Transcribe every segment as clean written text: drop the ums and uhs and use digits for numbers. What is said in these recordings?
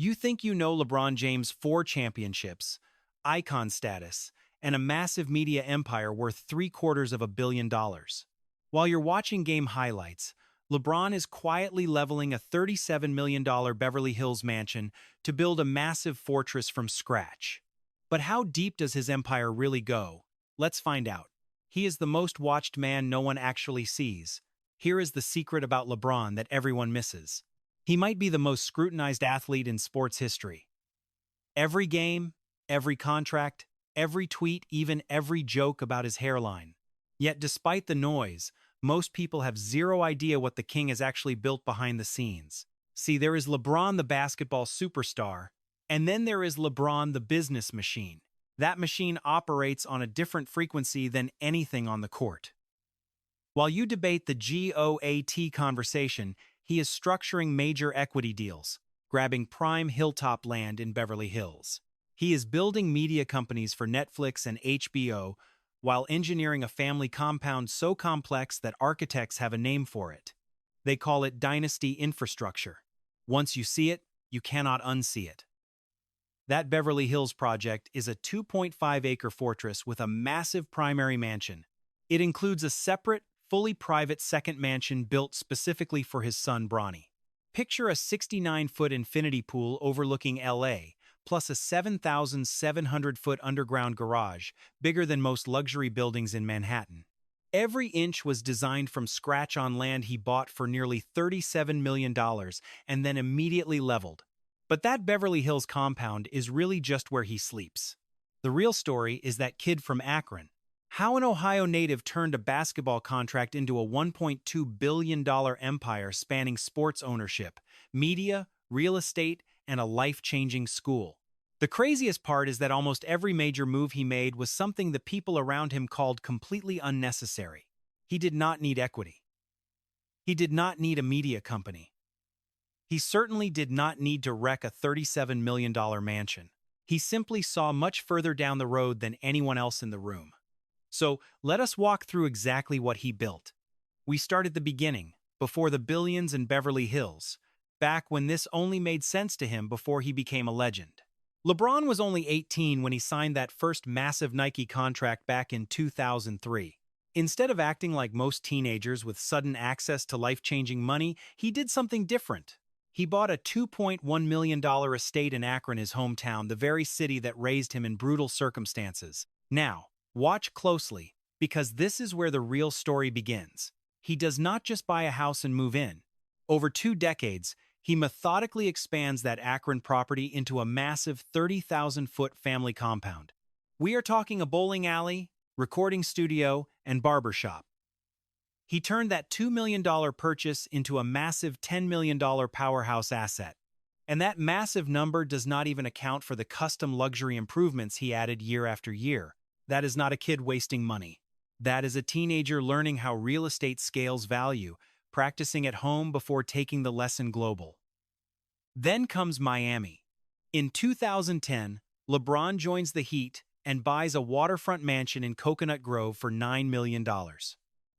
You think you know LeBron James' 4 championships, icon status, and a massive media empire worth $750 million. While you're watching game highlights, LeBron is quietly leveling a $37 million Beverly Hills mansion to build a massive fortress from scratch. But how deep does his empire really go? Let's find out. He is the most watched man no one actually sees. Here is the secret about LeBron that everyone misses. He might be the most scrutinized athlete in sports history. Every game, every contract, every tweet, even every joke about his hairline. Yet despite the noise, most people have zero idea what the king has actually built behind the scenes. See, there is LeBron the basketball superstar, and then there is LeBron the business machine. That machine operates on a different frequency than anything on the court. While you debate the GOAT conversation, he is structuring major equity deals, grabbing prime hilltop land in Beverly Hills. He is building media companies for Netflix and HBO while engineering a family compound so complex that architects have a name for it. They call it Dynasty Infrastructure. Once you see it, you cannot unsee it. That Beverly Hills project is a 2.5-acre fortress with a massive primary mansion. It includes a separate, fully private second mansion built specifically for his son Bronny. Picture a 69-foot infinity pool overlooking LA, plus a 7,700-foot underground garage, bigger than most luxury buildings in Manhattan. Every inch was designed from scratch on land he bought for nearly $37 million and then immediately leveled. But that Beverly Hills compound is really just where he sleeps. The real story is that kid from Akron. How an Ohio native turned a basketball contract into a $1.2 billion empire spanning sports ownership, media, real estate, and a life-changing school. The craziest part is that almost every major move he made was something the people around him called completely unnecessary. He did not need equity. He did not need a media company. He certainly did not need to wreck a $37 million mansion. He simply saw much further down the road than anyone else in the room. So, let us walk through exactly what he built. We start at the beginning, before the billions in Beverly Hills, back when this only made sense to him before he became a legend. LeBron was only 18 when he signed that first massive Nike contract back in 2003. Instead of acting like most teenagers with sudden access to life-changing money, he did something different. He bought a $2.1 million estate in Akron, his hometown, the very city that raised him in brutal circumstances. Now, watch closely, because this is where the real story begins. He does not just buy a house and move in. Over 2 decades, he methodically expands that Akron property into a massive 30,000-foot family compound. We are talking a bowling alley, recording studio, and barbershop. He turned that $2 million purchase into a massive $10 million powerhouse asset. And that massive number does not even account for the custom luxury improvements he added year after year. That is not a kid wasting money. That is a teenager learning how real estate scales value, practicing at home before taking the lesson global. Then comes Miami. In 2010, LeBron joins the Heat and buys a waterfront mansion in Coconut Grove for $9 million.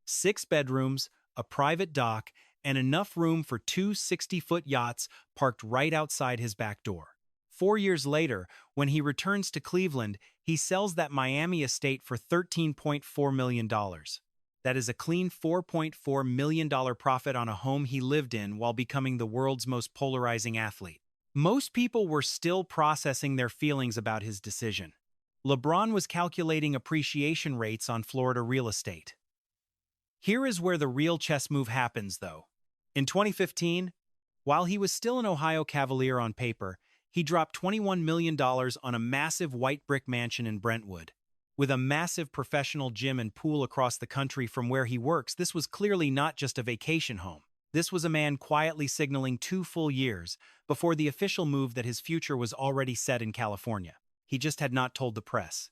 6 bedrooms, a private dock, and enough room for 2 60-foot yachts parked right outside his back door. 4 years later, when he returns to Cleveland, he sells that Miami estate for $13.4 million. That is a clean $4.4 million profit on a home he lived in while becoming the world's most polarizing athlete. Most people were still processing their feelings about his decision. LeBron was calculating appreciation rates on Florida real estate. Here is where the real chess move happens, though. In 2015, while he was still an Ohio Cavalier on paper, he dropped $21 million on a massive white brick mansion in Brentwood. With a massive professional gym and pool across the country from where he works, this was clearly not just a vacation home. This was a man quietly signaling 2 full years before the official move that his future was already set in California. He just had not told the press.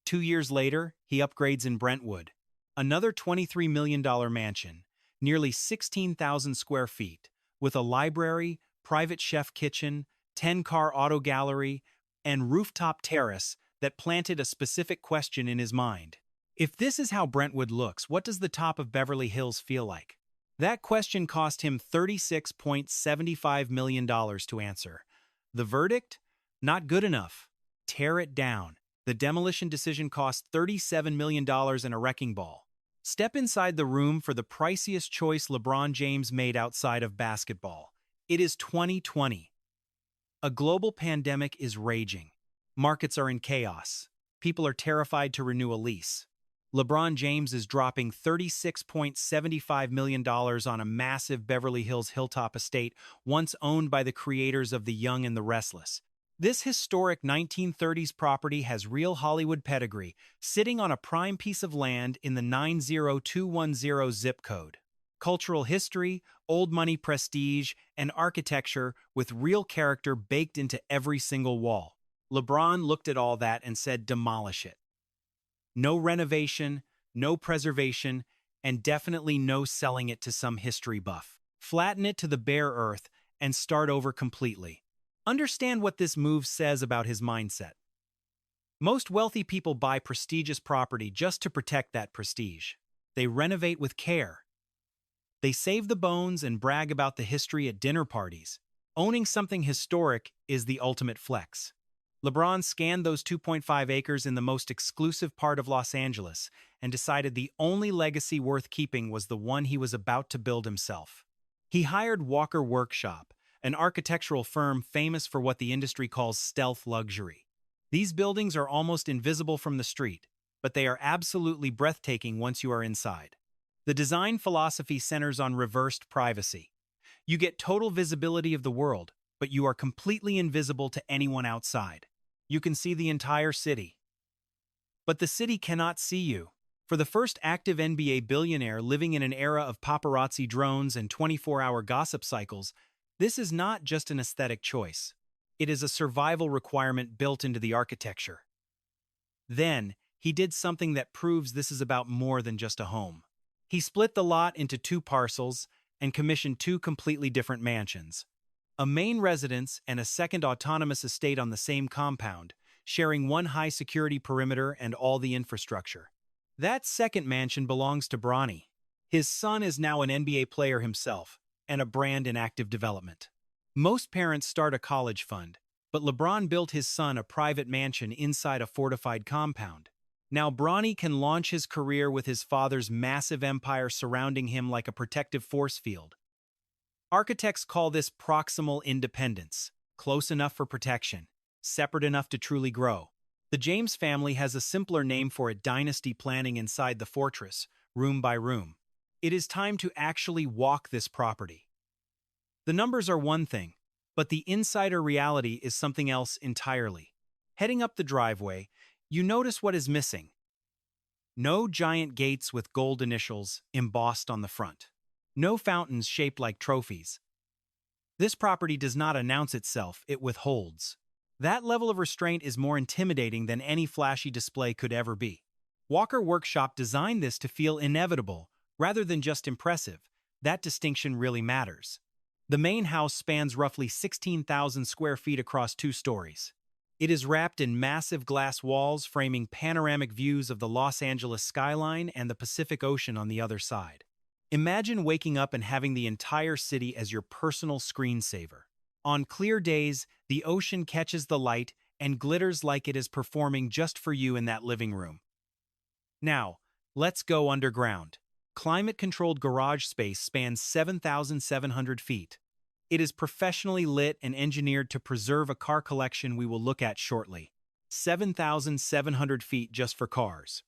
2 years later, he upgrades in Brentwood. Another $23 million mansion, nearly 16,000 square feet, with a library, private chef kitchen, 10-car auto gallery, and rooftop terrace that planted a specific question in his mind. If this is how Brentwood looks, what does the top of Beverly Hills feel like? That question cost him $36.75 million to answer. The verdict? Not good enough. Tear it down. The demolition decision cost $37 million and a wrecking ball. Step inside the room for the priciest choice LeBron James made outside of basketball. It is 2020. A global pandemic is raging. Markets are in chaos. People are terrified to renew a lease. LeBron James is dropping $36.75 million on a massive Beverly Hills hilltop estate once owned by the creators of The Young and the Restless. This historic 1930s property has real Hollywood pedigree, sitting on a prime piece of land in the 90210 zip code. Cultural history, old money prestige, and architecture with real character baked into every single wall. LeBron looked at all that and said, demolish it. No renovation, no preservation, and definitely no selling it to some history buff. Flatten it to the bare earth and start over completely. Understand what this move says about his mindset. Most wealthy people buy prestigious property just to protect that prestige. They renovate with care. They save the bones and brag about the history at dinner parties. Owning something historic is the ultimate flex. LeBron scanned those 2.5 acres in the most exclusive part of Los Angeles and decided the only legacy worth keeping was the one he was about to build himself. He hired Walker Workshop, an architectural firm famous for what the industry calls stealth luxury. These buildings are almost invisible from the street, but they are absolutely breathtaking once you are inside. The design philosophy centers on reversed privacy. You get total visibility of the world, but you are completely invisible to anyone outside. You can see the entire city. But the city cannot see you. For the first active NBA billionaire living in an era of paparazzi drones and 24-hour gossip cycles, this is not just an aesthetic choice. It is a survival requirement built into the architecture. Then, he did something that proves this is about more than just a home. He split the lot into 2 parcels and commissioned 2 completely different mansions. A main residence and a second autonomous estate on the same compound, sharing one high-security perimeter and all the infrastructure. That second mansion belongs to Bronny. His son is now an NBA player himself, and a brand in active development. Most parents start a college fund, but LeBron built his son a private mansion inside a fortified compound. Now Bronny can launch his career with his father's massive empire surrounding him like a protective force field. Architects call this proximal independence, close enough for protection, separate enough to truly grow. The James family has a simpler name for it: dynasty planning inside the fortress, room by room. It is time to actually walk this property. The numbers are one thing, but the insider reality is something else entirely. Heading up the driveway, you notice what is missing. No giant gates with gold initials embossed on the front. No fountains shaped like trophies. This property does not announce itself, it withholds. That level of restraint is more intimidating than any flashy display could ever be. Walker Workshop designed this to feel inevitable, rather than just impressive. That distinction really matters. The main house spans roughly 16,000 square feet across 2 stories. It is wrapped in massive glass walls framing panoramic views of the Los Angeles skyline and the Pacific Ocean on the other side. Imagine waking up and having the entire city as your personal screensaver. On clear days, the ocean catches the light and glitters like it is performing just for you in that living room. Now, let's go underground. Climate-controlled garage space spans 7,700 feet. It is professionally lit and engineered to preserve a car collection we will look at shortly. 7,700 feet just for cars.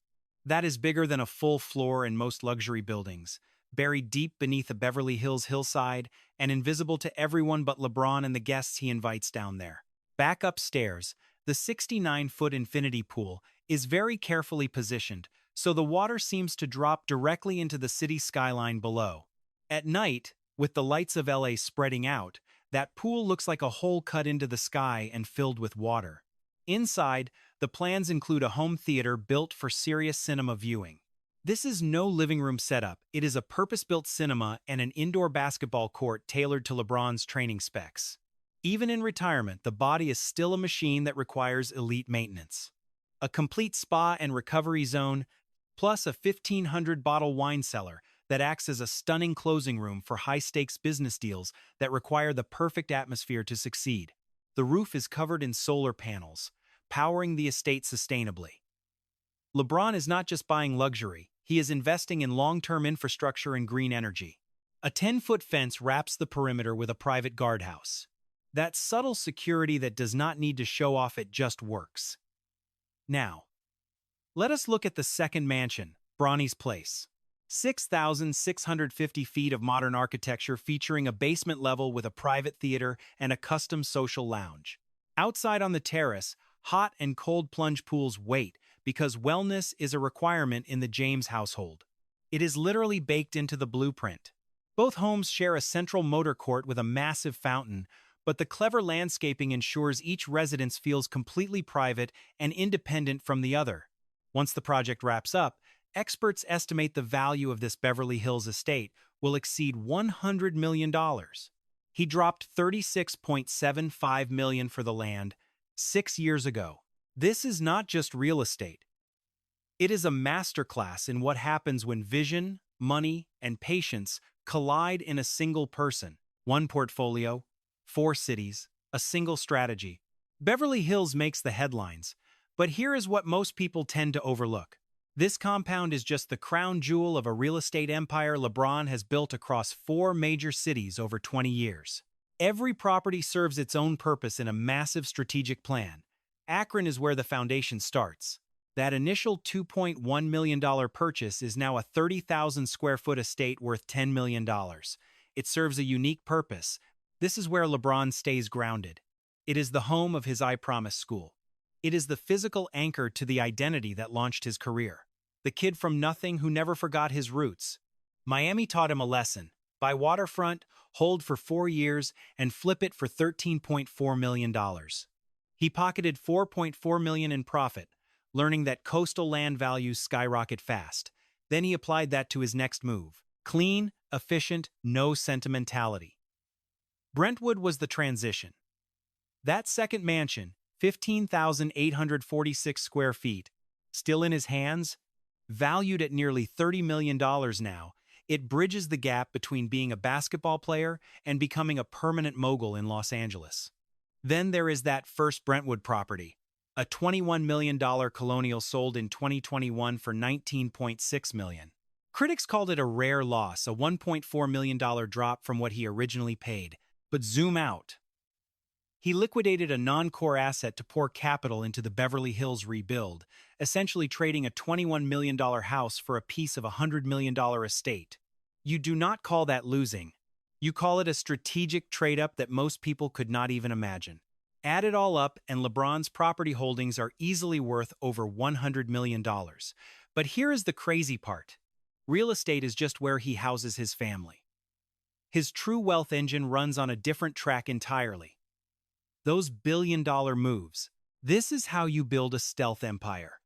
That is bigger than a full floor in most luxury buildings, buried deep beneath a Beverly Hills hillside and invisible to everyone but LeBron and the guests he invites down there. Back upstairs, the 69-foot infinity pool is very carefully positioned, so the water seems to drop directly into the city skyline below. At night, with the lights of LA spreading out, that pool looks like a hole cut into the sky and filled with water. Inside, the plans include a home theater built for serious cinema viewing. This is no living room setup, it is a purpose-built cinema and an indoor basketball court tailored to LeBron's training specs. Even in retirement, the body is still a machine that requires elite maintenance. A complete spa and recovery zone, plus a 1,500-bottle wine cellar that acts as a stunning closing room for high-stakes business deals that require the perfect atmosphere to succeed. The roof is covered in solar panels, powering the estate sustainably. LeBron is not just buying luxury, he is investing in long-term infrastructure and green energy. A 10-foot fence wraps the perimeter with a private guardhouse. That subtle security that does not need to show off, it just works. Now, let us look at the second mansion, Bronny's Place. 6,650 feet of modern architecture featuring a basement level with a private theater and a custom social lounge. Outside on the terrace, hot and cold plunge pools wait because wellness is a requirement in the James household. It is literally baked into the blueprint. Both homes share a central motor court with a massive fountain, but the clever landscaping ensures each residence feels completely private and independent from the other. Once the project wraps up, experts estimate the value of this Beverly Hills estate will exceed $100 million. He dropped $36.75 million for the land 6 years ago. This is not just real estate. It is a masterclass in what happens when vision, money, and patience collide in a single person. One portfolio, 4 cities, a single strategy. Beverly Hills makes the headlines, but here is what most people tend to overlook. This compound is just the crown jewel of a real estate empire LeBron has built across 4 major cities over 20 years. Every property serves its own purpose in a massive strategic plan. Akron is where the foundation starts. That initial $2.1 million purchase is now a 30,000 square foot estate worth $10 million. It serves a unique purpose. This is where LeBron stays grounded. It is the home of his I Promise school. It is the physical anchor to the identity that launched his career. The kid from nothing who never forgot his roots. Miami taught him a lesson. Buy waterfront, hold for 4 years, and flip it for $13.4 million. He pocketed $4.4 million in profit, learning that coastal land values skyrocket fast. Then he applied that to his next move. Clean, efficient, no sentimentality. Brentwood was the transition. That second mansion, 15,846 square feet, still in his hands, valued at nearly $30 million now, it bridges the gap between being a basketball player and becoming a permanent mogul in Los Angeles. Then there is that first Brentwood property, a $21 million colonial sold in 2021 for $19.6 million. Critics called it a rare loss, a $1.4 million drop from what he originally paid. But zoom out. He liquidated a non-core asset to pour capital into the Beverly Hills rebuild, essentially trading a $21 million house for a piece of a $100 million estate. You do not call that losing. You call it a strategic trade-up that most people could not even imagine. Add it all up, and LeBron's property holdings are easily worth over $100 million. But here is the crazy part. Real estate is just where he houses his family. His true wealth engine runs on a different track entirely. Those billion-dollar moves. This is how you build a stealth empire.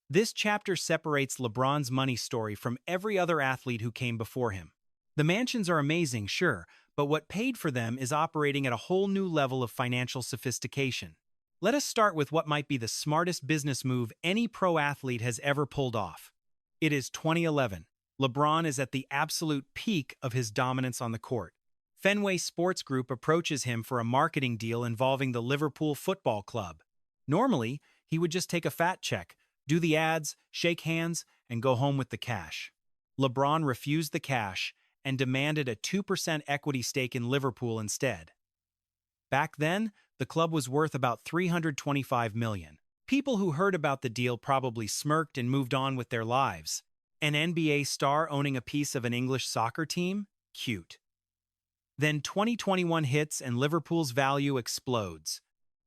This chapter separates LeBron's money story from every other athlete who came before him. The mansions are amazing, sure, but what paid for them is operating at a whole new level of financial sophistication. Let us start with what might be the smartest business move any pro athlete has ever pulled off. It is 2011. LeBron is at the absolute peak of his dominance on the court. Fenway Sports Group approaches him for a marketing deal involving the Liverpool Football Club. Normally, he would just take a fat check, do the ads, shake hands, and go home with the cash. LeBron refused the cash and demanded a 2% equity stake in Liverpool instead. Back then, the club was worth about $325 million. People who heard about the deal probably smirked and moved on with their lives. An NBA star owning a piece of an English soccer team? Cute. Then 2021 hits and Liverpool's value explodes.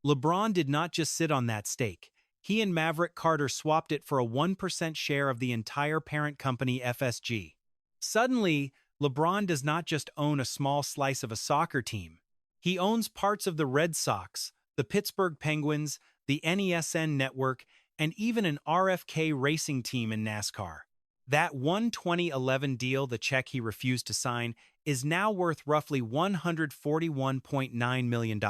LeBron did not just sit on that stake. He and Maverick Carter swapped it for a 1% share of the entire parent company FSG. Suddenly, LeBron does not just own a small slice of a soccer team. He owns parts of the Red Sox, the Pittsburgh Penguins, the NESN network, and even an RFK racing team in NASCAR. That 2011 deal, the check he refused to sign, is now worth roughly $141.9 million.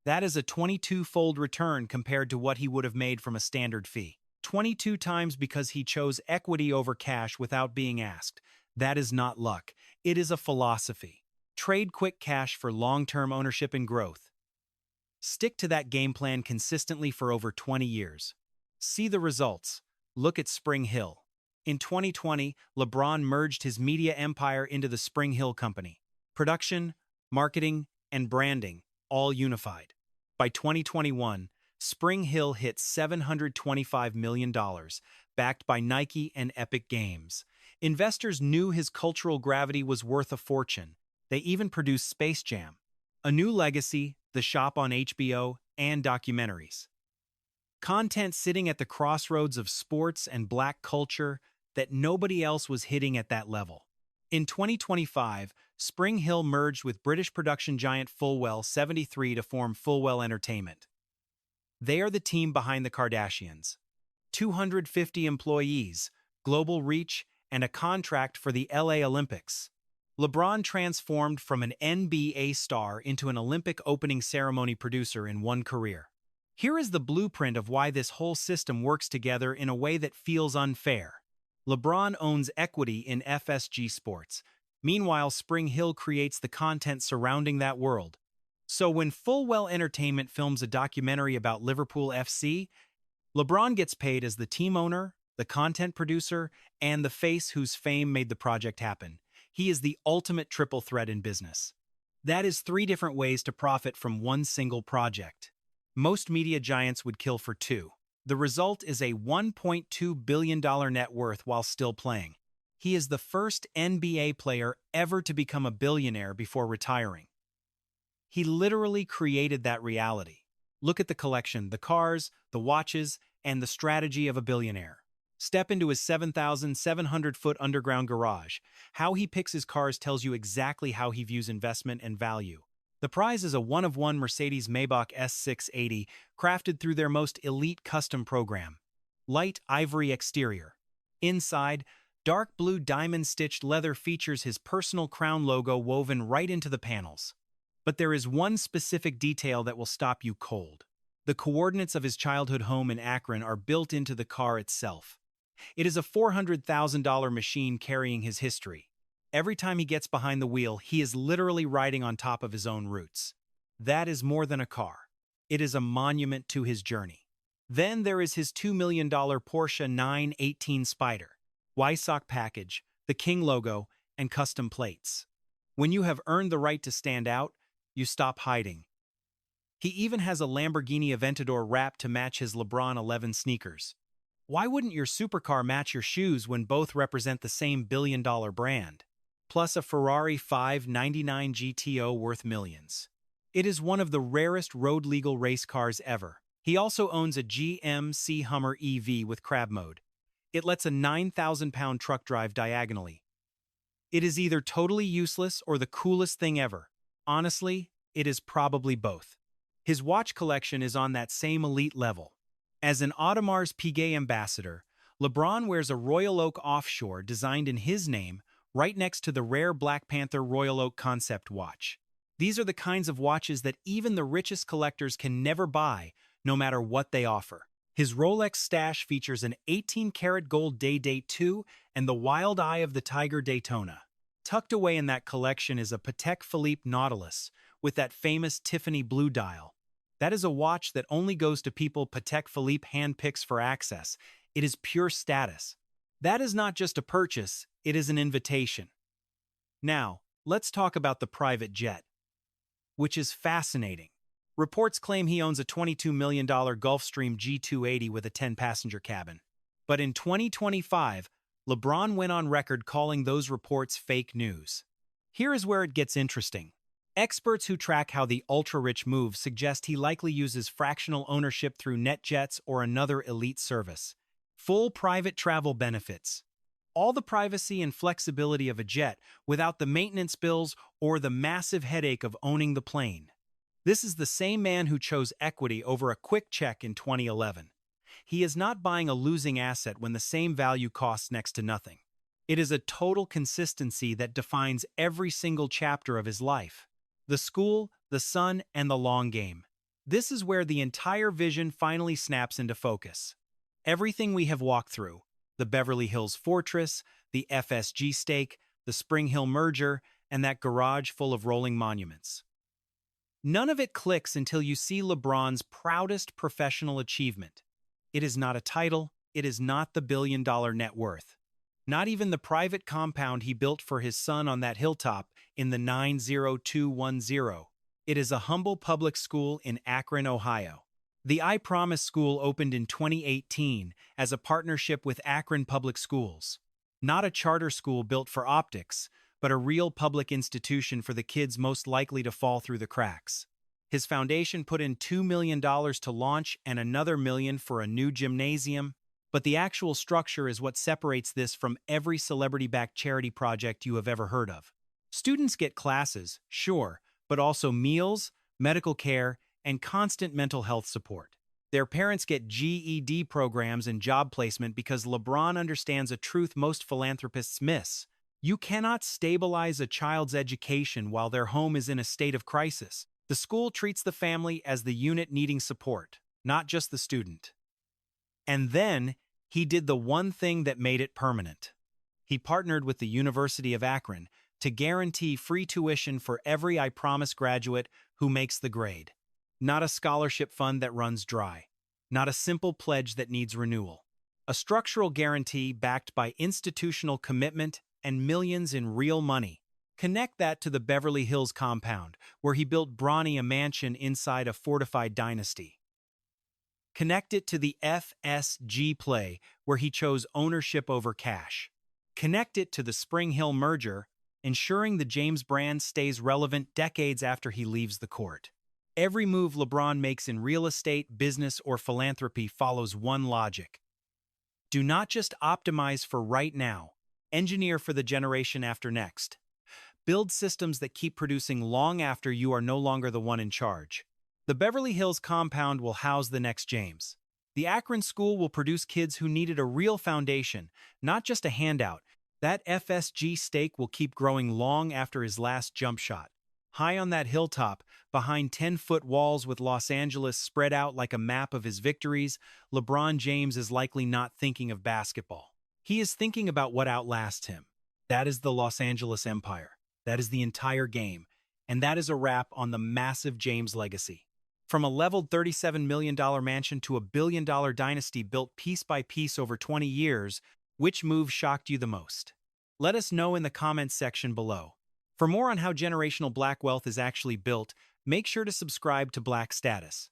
That is a 22-fold return compared to what he would have made from a standard fee. 22 times because he chose equity over cash without being asked. That is not luck. It is a philosophy. Trade quick cash for long-term ownership and growth. Stick to that game plan consistently for over 20 years. See the results. Look at Spring Hill. In 2020, LeBron merged his media empire into the Spring Hill Company. Production, marketing, and branding, all unified. By 2021, Spring Hill hit $725 million, backed by Nike and Epic Games. Investors knew his cultural gravity was worth a fortune. They even produced Space Jam, a new legacy, The Shop on HBO, and documentaries. Content sitting at the crossroads of sports and Black culture that nobody else was hitting at that level. In 2025, Spring Hill merged with British production giant Fulwell 73 to form Fulwell Entertainment. They are the team behind the Kardashians. 250 employees, global reach, and a contract for the LA Olympics. LeBron transformed from an NBA star into an Olympic opening ceremony producer in one career. Here is the blueprint of why this whole system works together in a way that feels unfair. LeBron owns equity in FSG Sports. Meanwhile, Spring Hill creates the content surrounding that world. So when Fulwell Entertainment films a documentary about Liverpool FC, LeBron gets paid as the team owner, the content producer, and the face whose fame made the project happen. He is the ultimate triple threat in business. That is 3 different ways to profit from one single project. Most media giants would kill for 2. The result is a $1.2 billion net worth while still playing. He is the first NBA player ever to become a billionaire before retiring. He literally created that reality. Look at the collection, the cars, the watches, and the strategy of a billionaire. Step into his 7,700-foot underground garage. How he picks his cars tells you exactly how he views investment and value. The prize is a one-of-one Mercedes-Maybach S680 crafted through their most elite custom program. Light ivory exterior. Inside, dark blue diamond-stitched leather features his personal crown logo woven right into the panels. But there is one specific detail that will stop you cold. The coordinates of his childhood home in Akron are built into the car itself. It is a $400,000 machine carrying his history. Every time he gets behind the wheel, he is literally riding on top of his own roots. That is more than a car. It is a monument to his journey. Then there is his $2 million Porsche 918 Spyder, Weissach package, the King logo, and custom plates. When you have earned the right to stand out, you stop hiding. He even has a Lamborghini Aventador wrap to match his LeBron 11 sneakers. Why wouldn't your supercar match your shoes when both represent the same billion-dollar brand? Plus a Ferrari 599 GTO worth millions. It is one of the rarest road-legal race cars ever. He also owns a GMC Hummer EV with crab mode. It lets a 9,000-pound truck drive diagonally. It is either totally useless or the coolest thing ever. Honestly, it is probably both. His watch collection is on that same elite level. As an Audemars Piguet ambassador, LeBron wears a Royal Oak Offshore designed in his name right next to the rare Black Panther Royal Oak concept watch. These are the kinds of watches that even the richest collectors can never buy, no matter what they offer. His Rolex stash features an 18-karat gold Day-Date 2 and the Wild Eye of the Tiger Daytona. Tucked away in that collection is a Patek Philippe Nautilus with that famous Tiffany blue dial. That is a watch that only goes to people Patek Philippe handpicks for access. It is pure status. That is not just a purchase, it is an invitation. Now, let's talk about the private jet, which is fascinating. Reports claim he owns a $22 million Gulfstream G280 with a 10-passenger cabin. But in 2025, LeBron went on record calling those reports fake news. Here is where it gets interesting. Experts who track how the ultra-rich move suggest he likely uses fractional ownership through NetJets or another elite service. Full private travel benefits. All the privacy and flexibility of a jet without the maintenance bills or the massive headache of owning the plane. This is the same man who chose equity over a quick check in 2011. He is not buying a losing asset when the same value costs next to nothing. It is a total consistency that defines every single chapter of his life. The school, the sun, and the long game. This is where the entire vision finally snaps into focus. Everything we have walked through, the Beverly Hills fortress, the FSG stake, the Spring Hill merger, and that garage full of rolling monuments. None of it clicks until you see LeBron's proudest professional achievement. It is not a title, it is not the billion-dollar net worth. Not even the private compound he built for his son on that hilltop in the 90210. It is a humble public school in Akron, Ohio. The I Promise School opened in 2018 as a partnership with Akron Public Schools. Not a charter school built for optics, but a real public institution for the kids most likely to fall through the cracks. His foundation put in $2 million to launch and another $1 million for a new gymnasium, but the actual structure is what separates this from every celebrity-backed charity project you have ever heard of. Students get classes, sure, but also meals, medical care, and constant mental health support. Their parents get GED programs and job placement because LeBron understands a truth most philanthropists miss. You cannot stabilize a child's education while their home is in a state of crisis. The school treats the family as the unit needing support, not just the student. And then, he did the one thing that made it permanent. He partnered with the University of Akron to guarantee free tuition for every I Promise graduate who makes the grade. Not a scholarship fund that runs dry. Not a simple pledge that needs renewal. A structural guarantee backed by institutional commitment and millions in real money. Connect that to the Beverly Hills compound, where he built Bronny a mansion inside a fortified dynasty. Connect it to the FSG play, where he chose ownership over cash. Connect it to the Spring Hill merger, ensuring the James brand stays relevant decades after he leaves the court. Every move LeBron makes in real estate, business, or philanthropy follows one logic. Do not just optimize for right now, engineer for the generation after next. Build systems that keep producing long after you are no longer the one in charge. The Beverly Hills compound will house the next James. The Akron school will produce kids who needed a real foundation, not just a handout. That FSG stake will keep growing long after his last jump shot. High on that hilltop, behind 10-foot walls with Los Angeles spread out like a map of his victories, LeBron James is likely not thinking of basketball. He is thinking about what outlasts him. That is the Los Angeles Empire. That is the entire game. And that is a wrap on the massive James legacy. From a leveled $37 million mansion to a billion-dollar dynasty built piece by piece over 20 years, which move shocked you the most? Let us know in the comments section below. For more on how generational black wealth is actually built, make sure to subscribe to Black Status.